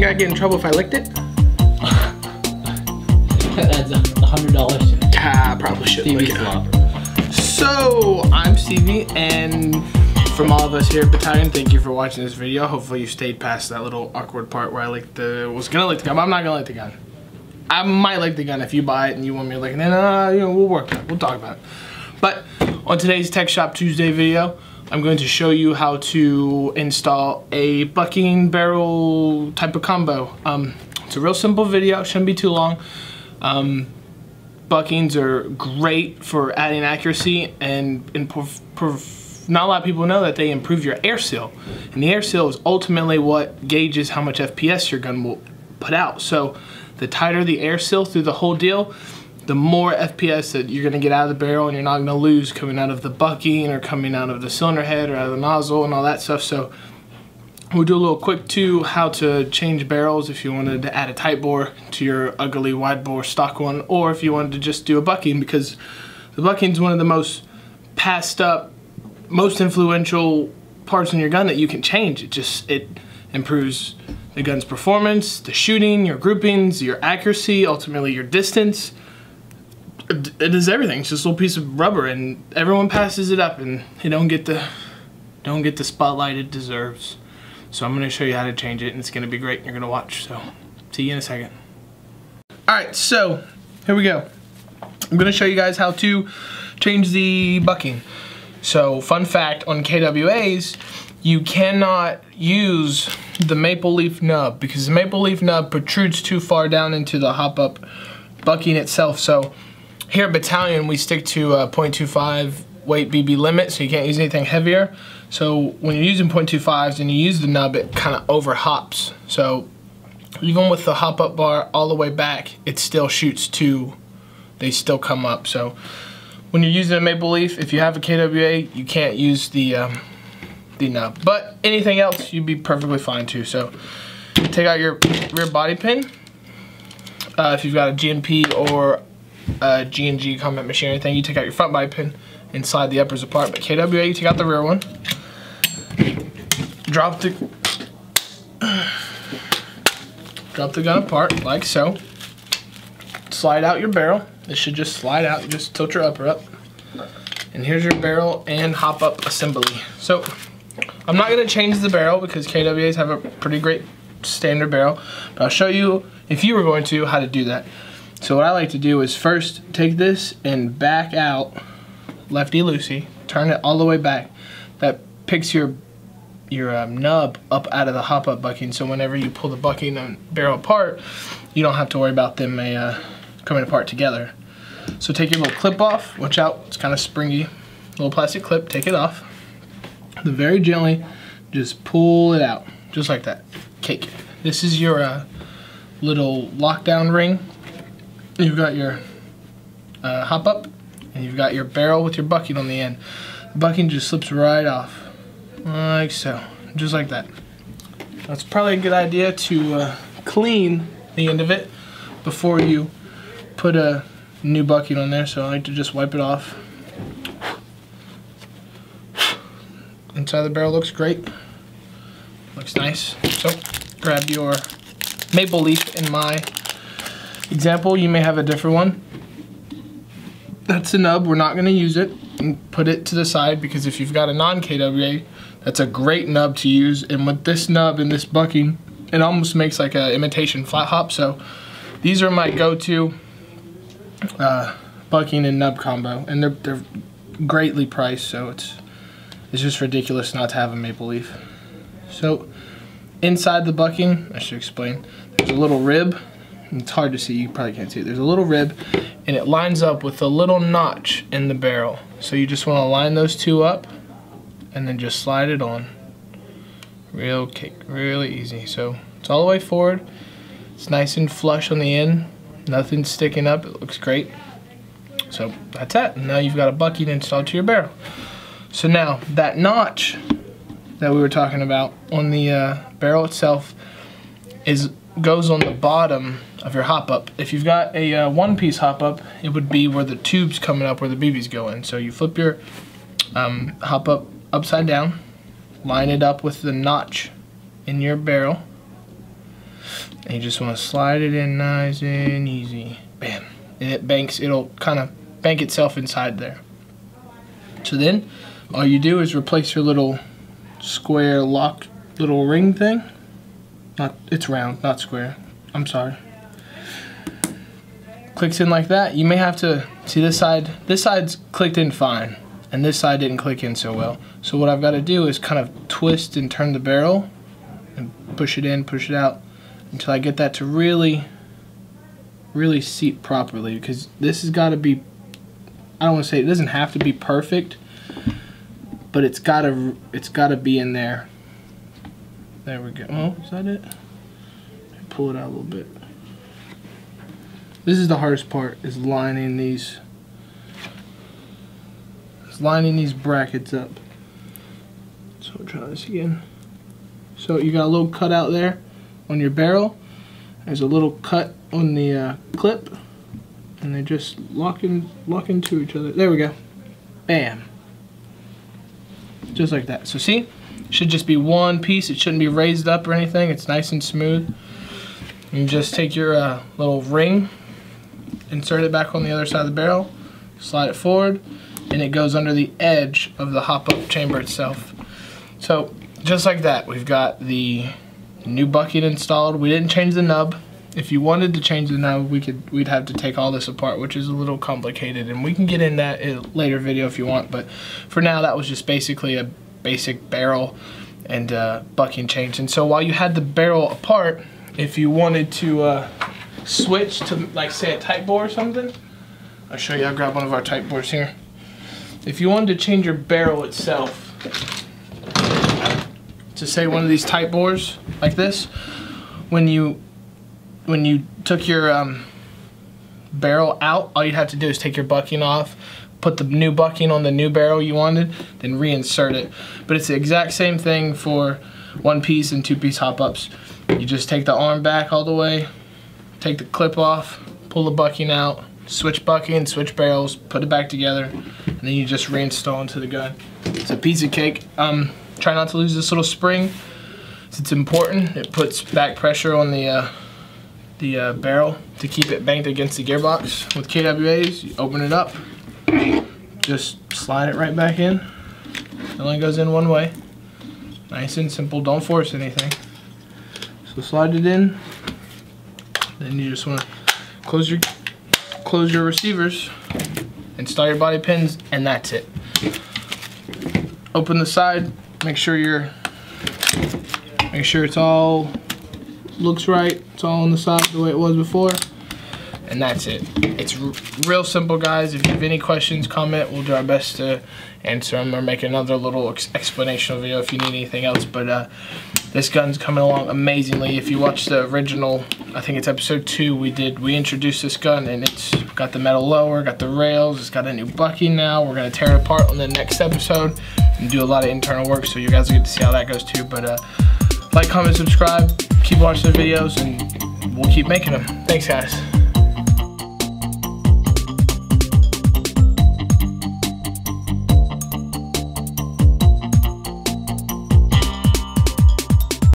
think I'd get in trouble if I licked it? That's $100. I probably shouldn't lick it. So, I'm Stevie, and from all of us here at Battalion, thank you for watching this video. Hopefully you stayed past that little awkward part where I was gonna lick the gun, but I'm not gonna lick the gun. I might lick the gun if you buy it and you want me to lick it. Then, you know, we'll work on it. We'll talk about it. But on today's Tech Shop Tuesday video, I'm going to show you how to install a bucking barrel type of combo. It's a real simple video, shouldn't be too long. Buckings are great for adding accuracy, and not a lot of people know that they improve your air seal. And the air seal is ultimately what gauges how much FPS your gun will put out. So the tighter the air seal through the whole deal, the more FPS that you're gonna get out of the barrel, and you're not gonna lose coming out of the bucking or coming out of the cylinder head or out of the nozzle and all that stuff. So we'll do a little quick to how to change barrels if you wanted to add a tight bore to your ugly wide bore stock one, or if you wanted to just do a bucking, because the bucking is one of the most passed up, most influential parts in your gun that you can change. It improves the gun's performance, the shooting, your groupings, your accuracy, ultimately your distance. It does everything. It's just a little piece of rubber, and everyone passes it up, and you don't get the spotlight it deserves. So I'm going to show you how to change it, and it's going to be great. You're going to watch. So see you in a second. All right, so here we go. I'm going to show you guys how to change the bucking. So fun fact, on KWAs, you cannot use the maple leaf nub because the maple leaf nub protrudes too far down into the hop-up bucking itself. So here at Battalion, we stick to a 0.25 weight BB limit, so you can't use anything heavier. So when you're using 0.25s and you use the nub, it kind of over hops. So even with the hop up bar all the way back, it still shoots two. They still come up. So when you're using a maple leaf, if you have a KWA, you can't use the nub. But anything else, you'd be perfectly fine too. So take out your rear body pin. If you've got a GMP or a G&G combat machine or anything, you take out your front body pin and slide the uppers apart. But KWA, you take out the rear one. Drop the gun apart like so. Slide out your barrel. This should just slide out. You just tilt your upper up. And here's your barrel and hop up assembly. So I'm not going to change the barrel because KWAs have a pretty great standard barrel, but I'll show you, if you were going to, how to do that. So what I like to do is first take this and back out lefty-loosey, turn it all the way back. That picks your nub up out of the hop-up bucking, so whenever you pull the bucking and barrel apart, you don't have to worry about them coming apart together. So take your little clip off. Watch out, it's kind of springy. Little plastic clip, take it off. Then very gently, just pull it out, just like that. Cake. This is your little lockdown ring. You've got your hop-up, and you've got your barrel with your bucking on the end. The bucking just slips right off, like so, just like that. That's probably a good idea to clean the end of it before you put a new bucking on there, so I like to just wipe it off. Inside the barrel looks great, looks nice. So grab your maple leaf. In my example, you may have a different one. That's the nub. We're not going to use it, and put it to the side, because if you've got a non-KWA, that's a great nub to use. And with this nub and this bucking, it almost makes like an imitation flat hop. So these are my go-to bucking and nub combo, and they're greatly priced. So it's just ridiculous not to have a maple leaf. So inside the bucking, I should explain, there's a little rib. It's hard to see, you probably can't see it. There's a little rib, and it lines up with a little notch in the barrel. So you just want to line those two up and then just slide it on. Real cake, really easy. So it's all the way forward. It's nice and flush on the end. Nothing's sticking up, it looks great. So that's it. Now you've got a bucking installed to your barrel. So now that notch that we were talking about on the barrel itself goes on the bottom of your hop-up. If you've got a one-piece hop-up, it would be where the tube's coming up, where the BB's go in. So you flip your hop-up upside down, line it up with the notch in your barrel, And you just want to slide it in nice and easy. Bam. And it banks, it'll kind of bank itself inside there. So then, all you do is replace your little square lock little ring thing. It's round, not square. I'm sorry. Clicks in like that. You may have to, see this side's clicked in fine, and this side didn't click in so well. So what I've got to do is kind of twist and turn the barrel, and push it in, push it out, until I get that to really seat properly, because this has got to be, I don't want to say it doesn't have to be perfect, but it's got to be in there. There we go. Oh, is that it? Pull it out a little bit. This is the hardest part, is lining these brackets up. So we'll try this again. So you got a little cut out there on your barrel. There's a little cut on the clip, and they just lock into each other. There we go. Bam. Just like that. So see, it should just be one piece. It shouldn't be raised up or anything. It's nice and smooth. You just take your little ring, insert it back on the other side of the barrel, slide it forward, and it goes under the edge of the hop-up chamber itself. So just like that, we've got the new bucket installed. We didn't change the nub. If you wanted to change the nub, we'd have to take all this apart, which is a little complicated, and we can get in that in a later video if you want. But for now, that was just basically a basic barrel and bucking change. And so while you had the barrel apart, if you wanted to switch to, like, say, a tight bore or something, I'll show you. I'll grab one of our tight bores here. If you wanted to change your barrel itself to, say, one of these tight bores like this, when you took your barrel out, all you'd have to do is take your bucking off, put the new bucking on the new barrel you wanted, then reinsert it. But it's the exact same thing for one-piece and two-piece hop-ups. You just take the arm back all the way, take the clip off, pull the bucking out, switch bucking, switch barrels, put it back together, and then you just reinstall into the gun. It's a piece of cake. Try not to lose this little spring. It's important. It puts back pressure on the barrel to keep it banked against the gearbox. With KWAs, you open it up, just slide it right back in. It only goes in one way. Nice and simple, don't force anything. So slide it in, then you just want to close your receivers, install your body pins, and that's it. Open the side, make sure it's all looks right. It's all on the side the way it was before, and that's it. It's real simple, guys. If you have any questions, comment. We'll do our best to answer them or make another little explanational video if you need anything else. But this gun's coming along amazingly. If you watch the original, I think it's episode 2, we introduced this gun, and it's got the metal lower, got the rails, it's got a new bucking now. We're gonna tear it apart on the next episode and do a lot of internal work, so you guys will get to see how that goes too. But like, comment, subscribe, keep watching the videos, and we'll keep making them. Thanks, guys.